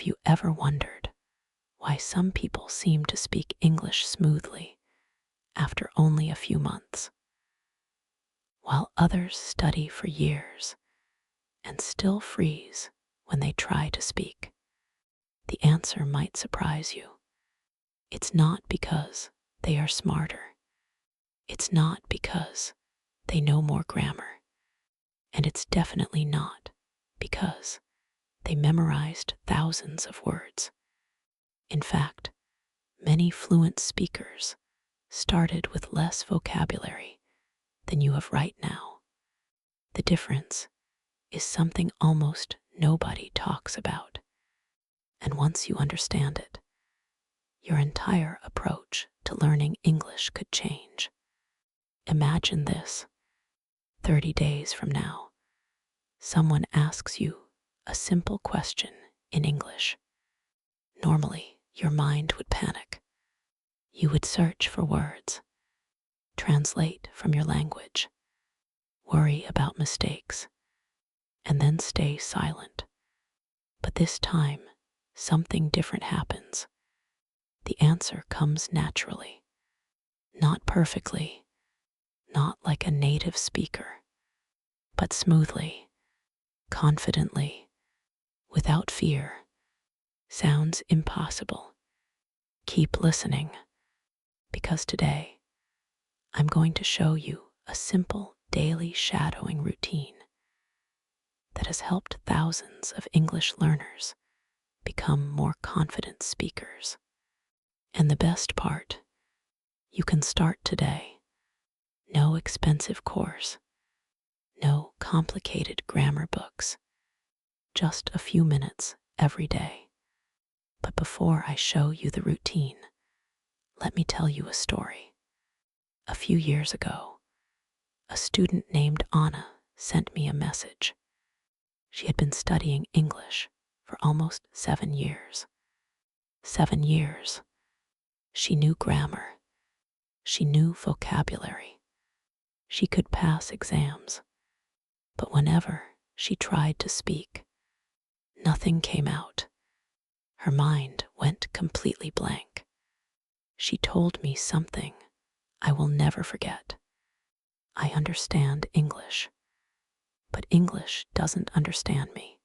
Have you ever wondered why some people seem to speak English smoothly after only a few months, while others study for years and still freeze when they try to speak? The answer might surprise you. It's not because they are smarter. It's not because they know more grammar. And it's definitely not because they memorized thousands of words. In fact, many fluent speakers started with less vocabulary than you have right now. The difference is something almost nobody talks about. And once you understand it, your entire approach to learning English could change. Imagine this: 30 days from now, someone asks you a simple question in English. Normally, your mind would panic. You would search for words, translate from your language, worry about mistakes, and then stay silent. But this time, something different happens. The answer comes naturally, not perfectly, not like a native speaker, but smoothly, confidently, without fear. Sounds impossible. Keep listening, because today I'm going to show you a simple daily shadowing routine that has helped thousands of English learners become more confident speakers. And the best part, you can start today. No expensive course, no complicated grammar books, just a few minutes every day. But before I show you the routine, let me tell you a story. A few years ago, a student named Anna sent me a message. She had been studying English for almost 7 years. 7 years. She knew grammar. She knew vocabulary. She could pass exams. But whenever she tried to speak, nothing came out. Her mind went completely blank. She told me something I will never forget. I understand English, but English doesn't understand me.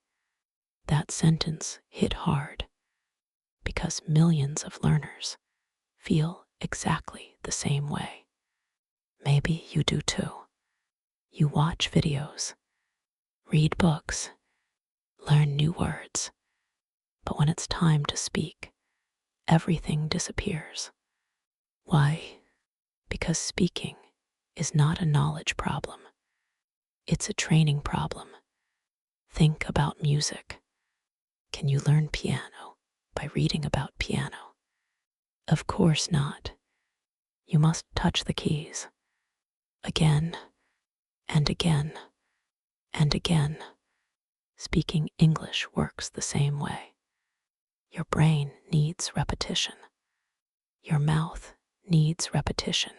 That sentence hit hard because millions of learners feel exactly the same way. Maybe you do too. You watch videos, read books, learn new words, but when it's time to speak, everything disappears. Why? Because speaking is not a knowledge problem. It's a training problem. Think about music. Can you learn piano by reading about piano? Of course not. You must touch the keys again and again and again. Speaking English works the same way. Your brain needs repetition. Your mouth needs repetition.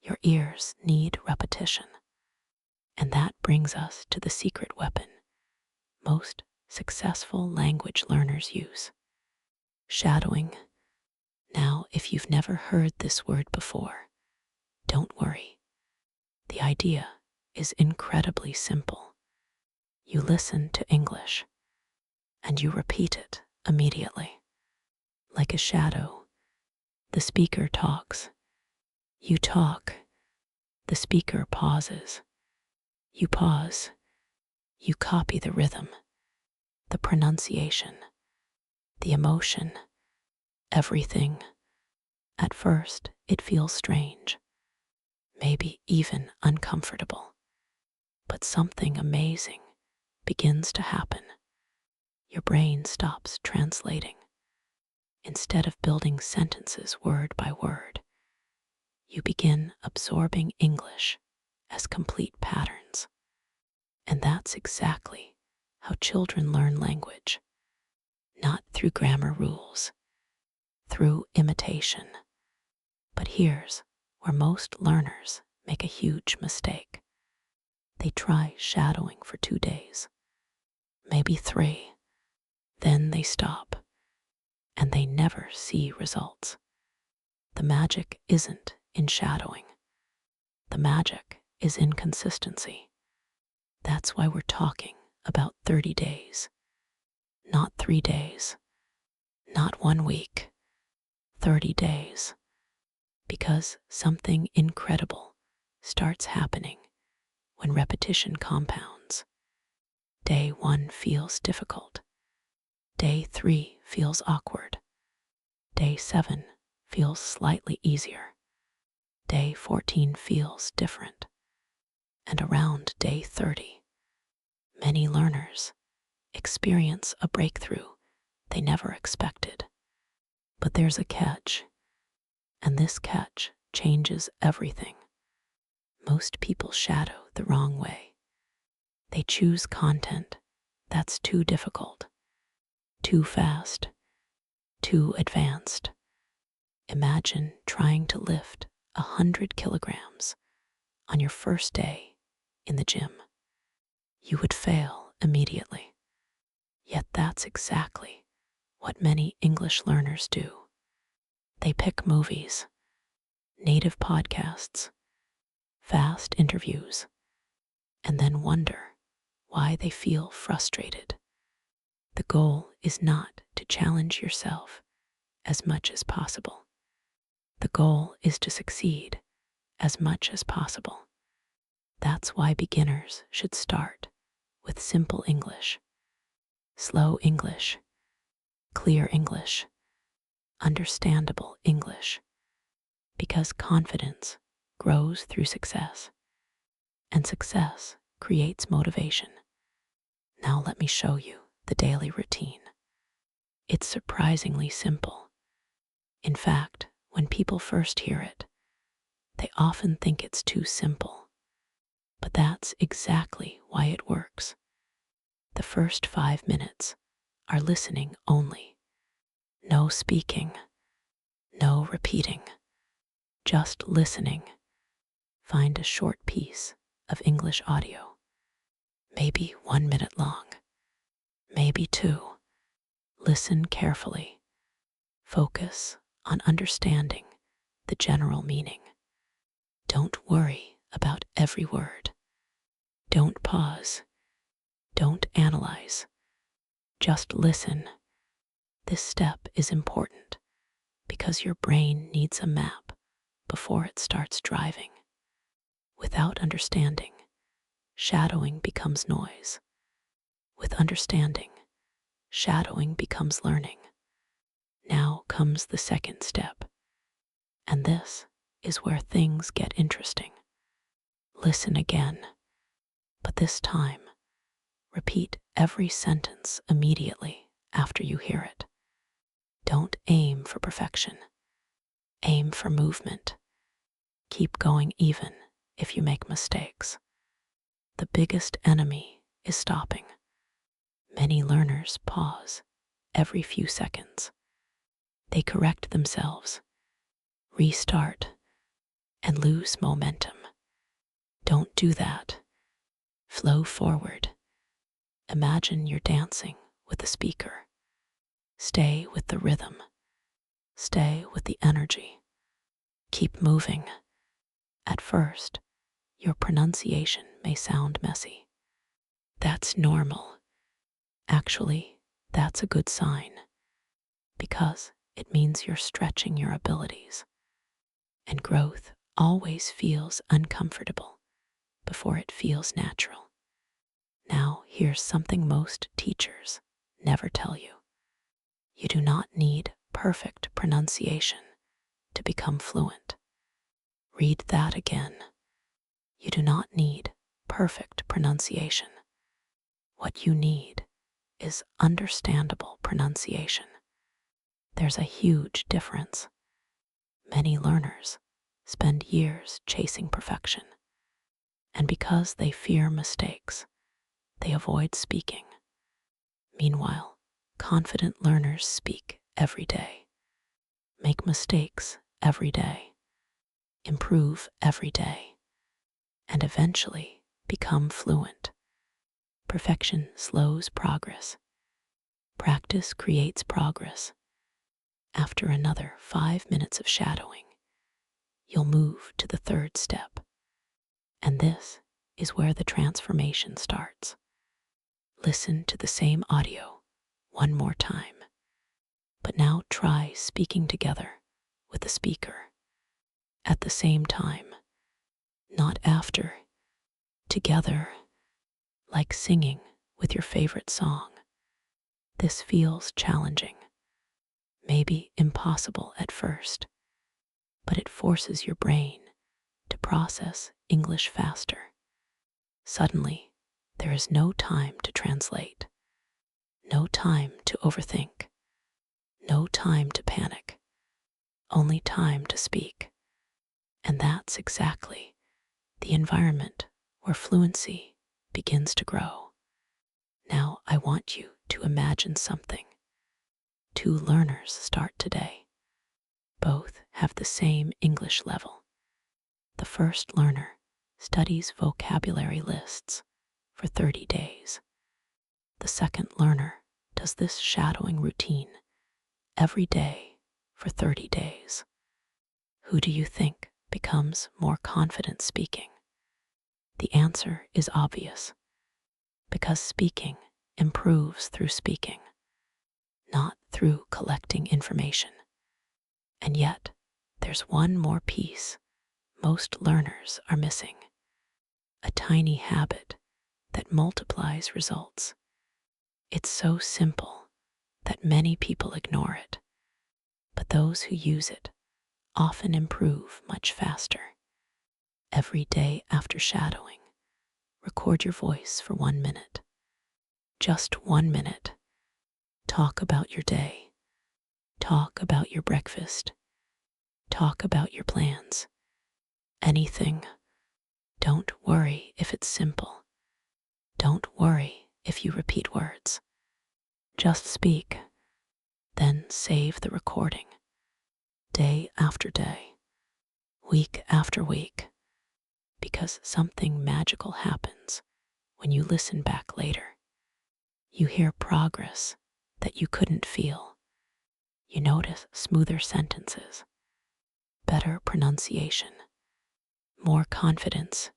Your ears need repetition. And that brings us to the secret weapon most successful language learners use: shadowing. Now, if you've never heard this word before, don't worry. The idea is incredibly simple. You listen to English, and you repeat it immediately. Like a shadow, the speaker talks. You talk. The speaker pauses. You pause. You copy the rhythm, the pronunciation, the emotion, everything. At first, it feels strange, maybe even uncomfortable. But something amazing begins to happen. Your brain stops translating. Instead of building sentences word by word, you begin absorbing English as complete patterns. And that's exactly how children learn language. Not through grammar rules, through imitation. But here's where most learners make a huge mistake. They try shadowing for 2 days, maybe 3, Then they stop, and they never see results. The magic isn't in shadowing. The magic is in consistency. That's why we're talking about 30 days, not 3 days, not 1 week, 30 days. Because something incredible starts happening when repetition compounds. Day 1 feels difficult. Day 3 feels awkward. Day 7 feels slightly easier. Day 14 feels different. And around day 30, many learners experience a breakthrough they never expected. But there's a catch, and this catch changes everything. Most people shadow the wrong way. They choose content that's too difficult, too fast, too advanced. Imagine trying to lift 100 kilograms on your first day in the gym. You would fail immediately. Yet that's exactly what many English learners do. They pick movies, native podcasts, fast interviews, and then wonder why they feel frustrated. The goal is not to challenge yourself as much as possible. The goal is to succeed as much as possible. That's why beginners should start with simple English, slow English, clear English, understandable English, because confidence grows through success, and success creates motivation. Now let me show you the daily routine. It's surprisingly simple. In fact, when people first hear it, they often think it's too simple. But that's exactly why it works. The first 5 minutes are listening only. No speaking, no repeating, just listening. Find a short piece of English audio, maybe 1 minute long, maybe 2. Listen carefully. Focus on understanding the general meaning. Don't worry about every word. Don't pause. Don't analyze. Just listen. This step is important because your brain needs a map before it starts driving. Without understanding, shadowing becomes noise. With understanding, shadowing becomes learning. Now comes the second step, and this is where things get interesting. Listen again, but this time, repeat every sentence immediately after you hear it. Don't aim for perfection. Aim for movement. Keep going even if you make mistakes. The biggest enemy is stopping. Many learners pause every few seconds. They correct themselves, restart, and lose momentum. Don't do that. Flow forward. Imagine you're dancing with the speaker. Stay with the rhythm. Stay with the energy. Keep moving. At first, your pronunciation may sound messy. That's normal. Actually, that's a good sign, because it means you're stretching your abilities. And growth always feels uncomfortable before it feels natural. Now, here's something most teachers never tell you. You do not need perfect pronunciation to become fluent. Read that again. You do not need perfect pronunciation. What you need is understandable pronunciation. There's a huge difference. Many learners spend years chasing perfection, and because they fear mistakes, they avoid speaking. Meanwhile, confident learners speak every day, make mistakes every day, improve every day, and eventually become fluent. Perfection slows progress. Practice creates progress. After another 5 minutes of shadowing, you'll move to the third step. And this is where the transformation starts. Listen to the same audio one more time, but now try speaking together with the speaker at the same time, not after, together, like singing with your favorite song. This feels challenging, maybe impossible at first, but it forces your brain to process English faster. Suddenly, there is no time to translate, no time to overthink, no time to panic, only time to speak. And that's exactly the environment where fluency begins to grow. Now I want you to imagine something. Two learners start today. Both have the same English level. The first learner studies vocabulary lists for 30 days. The second learner does this shadowing routine every day for 30 days. Who do you think becomes more confident speaking? The answer is obvious, because speaking improves through speaking, not through collecting information. And yet, there's one more piece most learners are missing, a tiny habit that multiplies results. It's so simple that many people ignore it, but those who use it often improve much faster. Every day after shadowing, record your voice for 1 minute. Just 1 minute. Talk about your day. Talk about your breakfast. Talk about your plans. Anything. Don't worry if it's simple. Don't worry if you repeat words. Just speak. Then save the recording. Day after day. Week after week. Because something magical happens when you listen back later. You hear progress that you couldn't feel. You notice smoother sentences, better pronunciation, more confidence,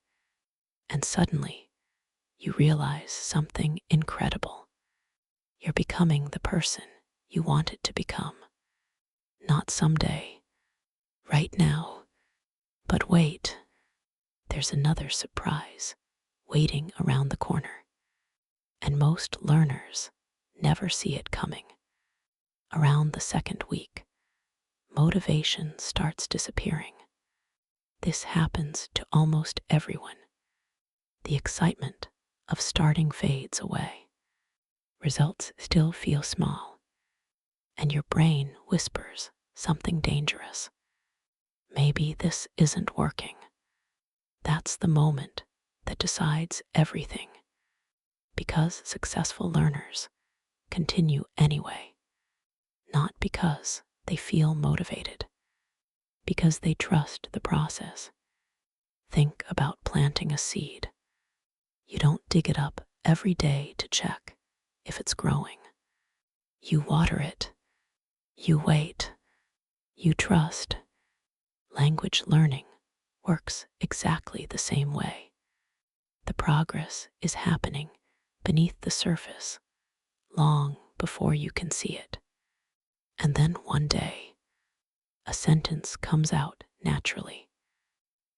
and suddenly you realize something incredible. You're becoming the person you wanted to become. Not someday, right now. But wait, there's another surprise waiting around the corner. And most learners never see it coming. Around the second week, motivation starts disappearing. This happens to almost everyone. The excitement of starting fades away. Results still feel small, and your brain whispers something dangerous. Maybe this isn't working. That's the moment that decides everything, because successful learners continue anyway, not because they feel motivated, because they trust the process. Think about planting a seed. You don't dig it up every day to check if it's growing. You water it. You wait. You trust. Language learning works exactly the same way. The progress is happening beneath the surface, long before you can see it. And then one day, a sentence comes out naturally.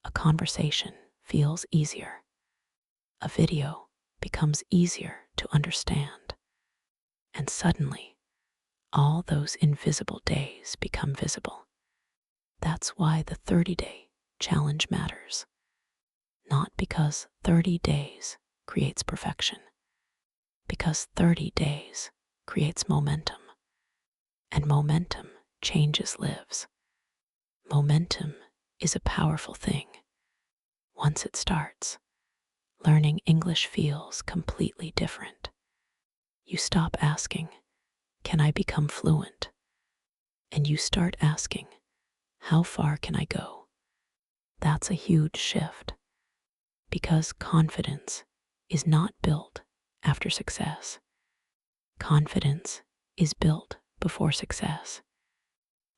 A conversation feels easier. A video becomes easier to understand. And suddenly, all those invisible days become visible. That's why the 30-day challenge matters. Not because 30 days creates perfection, because 30 days creates momentum. And momentum changes lives. Momentum is a powerful thing. Once it starts, learning English feels completely different. You stop asking, "Can I become fluent?" And you start asking, "How far can I go?" That's a huge shift, because confidence is not built after success. Confidence is built before success.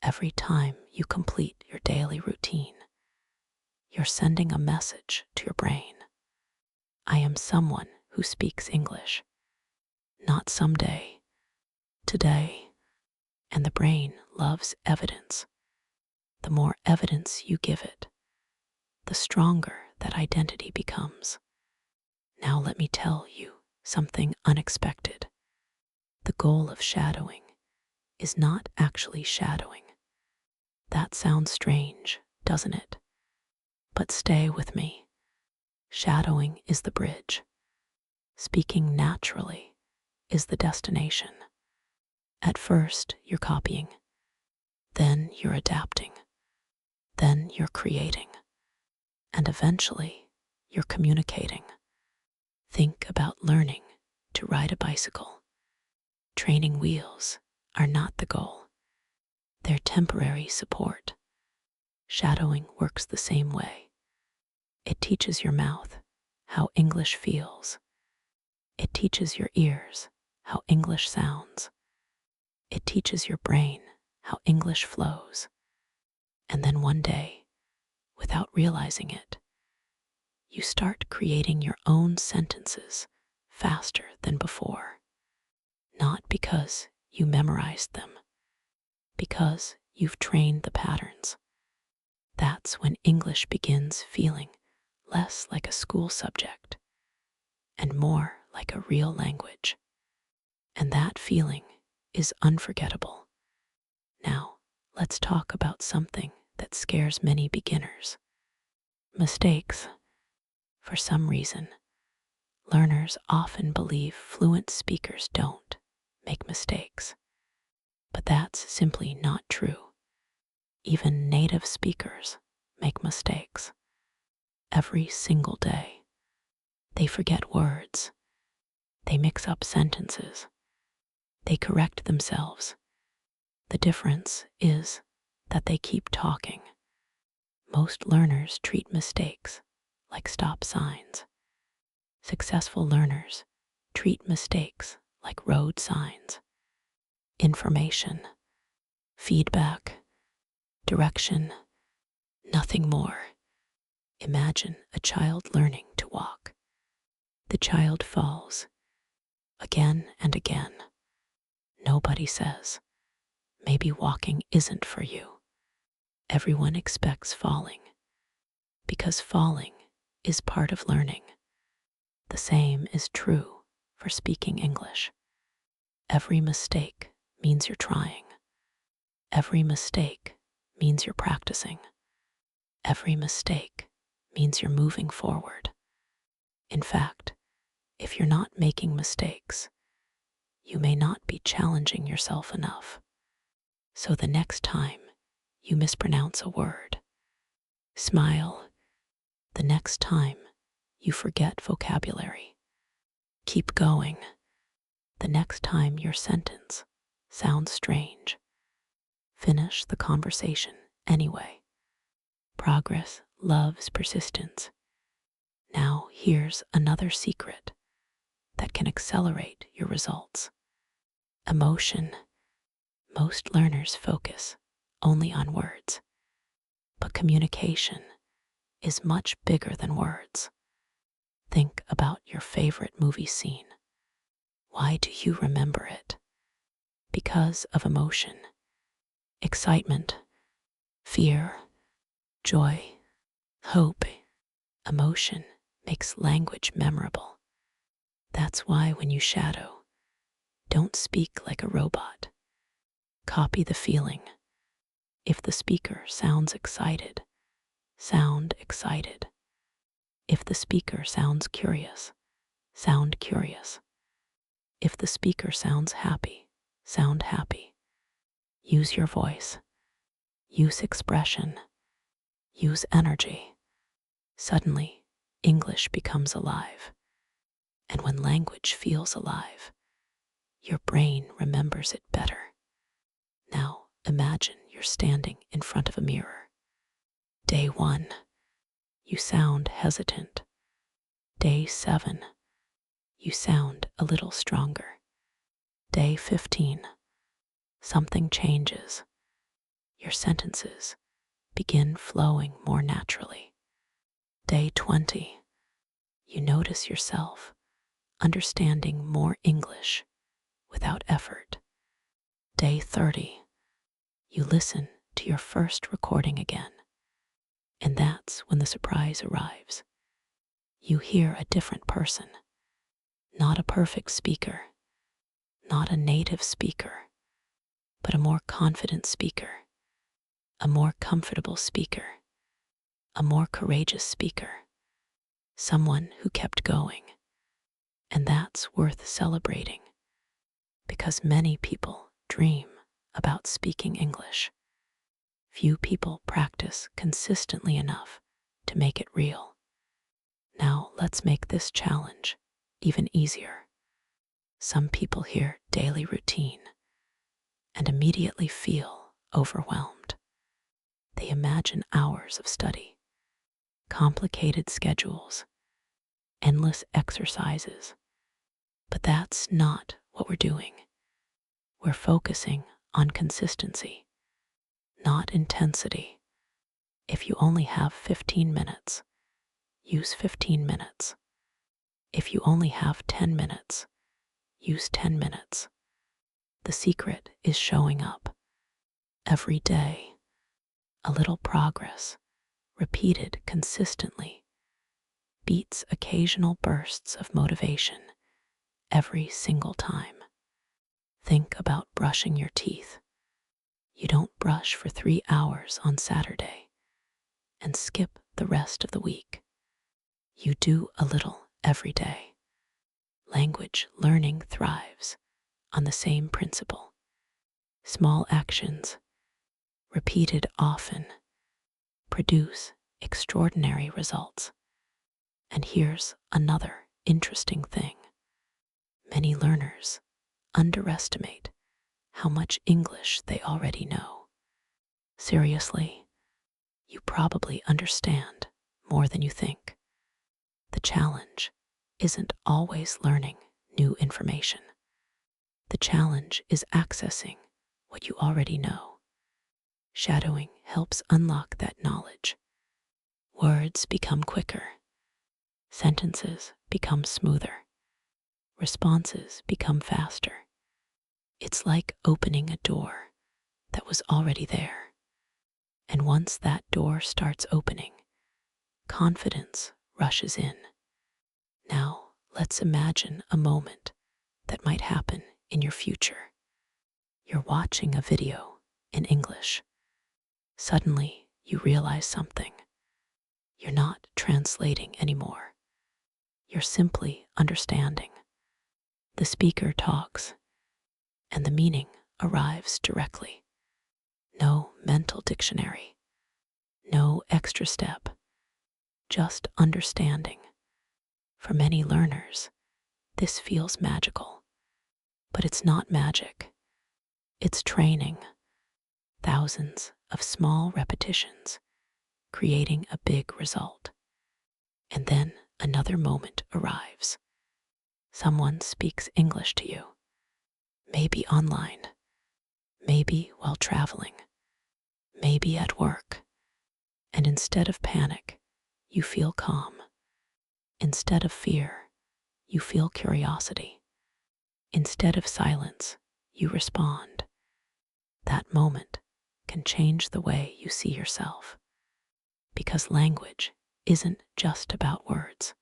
Every time you complete your daily routine, you're sending a message to your brain. I am someone who speaks English. Not someday, today. And the brain loves evidence. The more evidence you give it, the stronger that identity becomes. Now let me tell you something unexpected. The goal of shadowing is not actually shadowing. That sounds strange, doesn't it? But stay with me. Shadowing is the bridge. Speaking naturally is the destination. At first, you're copying. Then you're adapting. Then you're creating. And eventually, you're communicating. Think about learning to ride a bicycle. Training wheels are not the goal. They're temporary support. Shadowing works the same way. It teaches your mouth how English feels. It teaches your ears how English sounds. It teaches your brain how English flows. And then one day, without realizing it, you start creating your own sentences faster than before. Not because you memorized them, because you've trained the patterns. That's when English begins feeling less like a school subject and more like a real language. And that feeling is unforgettable. Now, let's talk about something that scares many beginners. Mistakes. For some reason, learners often believe fluent speakers don't make mistakes. But that's simply not true. Even native speakers make mistakes. Every single day. They forget words. They mix up sentences. They correct themselves. The difference is that they keep talking. Most learners treat mistakes like stop signs. Successful learners treat mistakes like road signs. Information, feedback, direction, nothing more. Imagine a child learning to walk. The child falls again and again. Nobody says, maybe walking isn't for you. Everyone expects falling, because falling is part of learning. The same is true for speaking English. Every mistake means you're trying. Every mistake means you're practicing. Every mistake means you're moving forward. In fact, if you're not making mistakes, you may not be challenging yourself enough. So the next time you mispronounce a word, smile. The next time you forget vocabulary, keep going. The next time your sentence sounds strange, finish the conversation anyway. Progress loves persistence. Now here's another secret that can accelerate your results. Emotion. Most learners focus only on words, but communication is much bigger than words. Think about your favorite movie scene. Why do you remember it? Because of emotion, excitement, fear, joy, hope. Emotion makes language memorable. That's why when you shadow, don't speak like a robot. Copy the feeling. If the speaker sounds excited, sound excited. If the speaker sounds curious, sound curious. If the speaker sounds happy, sound happy. Use your voice. Use expression. Use energy. Suddenly, English becomes alive. And when language feels alive, your brain remembers it better. Now, imagine you're standing in front of a mirror. Day 1, you sound hesitant. Day 7, you sound a little stronger. Day 15, something changes. Your sentences begin flowing more naturally. Day 20. You notice yourself understanding more English without effort. Day 30. You listen to your first recording again, and that's when the surprise arrives. You hear a different person, not a perfect speaker, not a native speaker, but a more confident speaker, a more comfortable speaker, a more courageous speaker, someone who kept going. And that's worth celebrating, because many people dream about speaking English. Few people practice consistently enough to make it real. Now let's make this challenge even easier. Some people hear daily routine and immediately feel overwhelmed. They imagine hours of study, complicated schedules, endless exercises. But that's not what we're doing. We're focusing on consistency, not intensity. If you only have 15 minutes, use 15 minutes. If you only have 10 minutes, use 10 minutes. The secret is showing up every day. A little progress, repeated consistently, beats occasional bursts of motivation every single time. Think about brushing your teeth. You don't brush for 3 hours on Saturday and skip the rest of the week. You do a little every day. Language learning thrives on the same principle. Small actions, repeated often, produce extraordinary results. And here's another interesting thing. Many learners underestimate how much English they already know. Seriously, you probably understand more than you think. The challenge isn't always learning new information. The challenge is accessing what you already know. Shadowing helps unlock that knowledge. Words become quicker. Sentences become smoother. Responses become faster. It's like opening a door that was already there. And once that door starts opening, confidence rushes in. Now, let's imagine a moment that might happen in your future. You're watching a video in English. Suddenly, you realize something. You're not translating anymore. You're simply understanding. The speaker talks, and the meaning arrives directly. No mental dictionary, no extra step, just understanding. For many learners, this feels magical, but it's not magic. It's training. Thousands of small repetitions, creating a big result. And then another moment arrives. Someone speaks English to you, maybe online, maybe while traveling, maybe at work. And instead of panic, you feel calm. Instead of fear, you feel curiosity. Instead of silence, you respond. That moment can change the way you see yourself. Because language isn't just about words.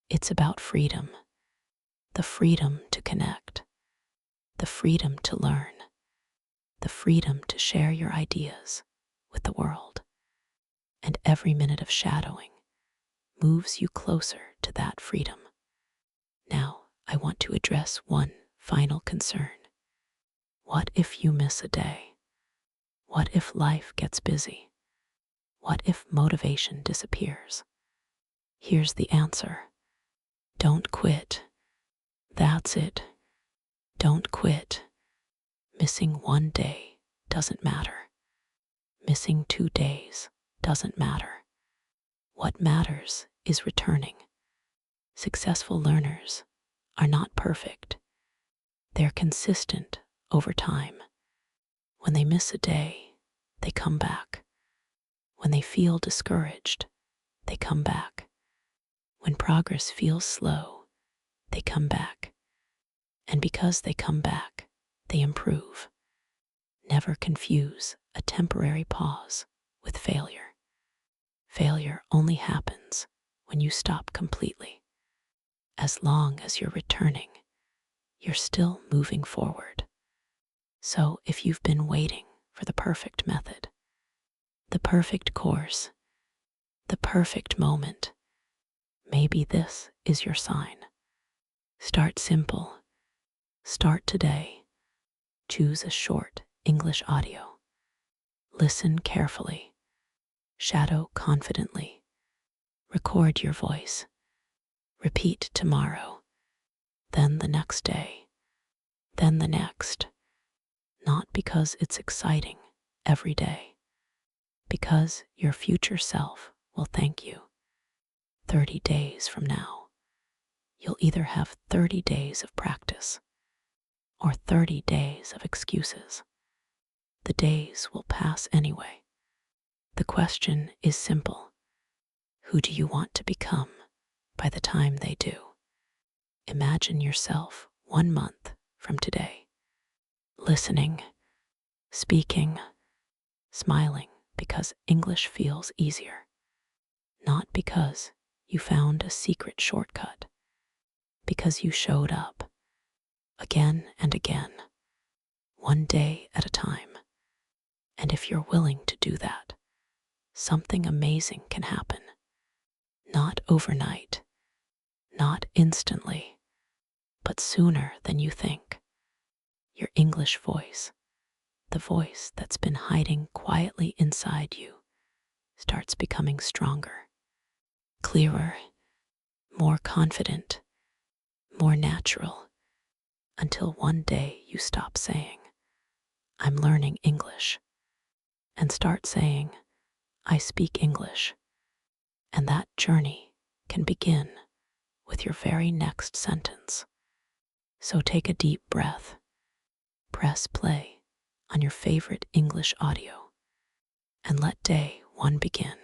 It's about freedom. The freedom to connect. The freedom to learn. The freedom to share your ideas with the world. And every minute of shadowing moves you closer to that freedom. Now, I want to address one final concern. What if you miss a day? What if life gets busy? What if motivation disappears? Here's the answer. Don't quit. That's it. Don't quit. Missing one day doesn't matter. Missing 2 days doesn't matter. What matters is returning. Successful learners are not perfect. They're consistent over time. When they miss a day, they come back. When they feel discouraged, they come back. When progress feels slow, they come back. And because they come back, they improve. Never confuse a temporary pause with failure. Failure only happens when you stop completely. As long as you're returning, you're still moving forward. So if you've been waiting for the perfect method, the perfect course, the perfect moment, maybe this is your sign. Start simple. Start today. Choose a short English audio. Listen carefully. Shadow confidently. Record your voice. Repeat tomorrow. Then the next day. Then the next. Not because it's exciting every day, because your future self will thank you. 30 days from now, you'll either have 30 days of practice or 30 days of excuses. The days will pass anyway. The question is simple. Who do you want to become by the time they do? Imagine yourself 1 month from today, listening, speaking, smiling because English feels easier, not because you found a secret shortcut, because you showed up again and again, one day at a time. And if you're willing to do that, something amazing can happen. Not overnight, not instantly, but sooner than you think. Your English voice, the voice that's been hiding quietly inside you, starts becoming stronger, clearer, more confident, more natural, until one day you stop saying, "I'm learning English," and start saying, "I speak English." And that journey can begin with your very next sentence. So take a deep breath, press play on your favorite English audio, and let day one begin.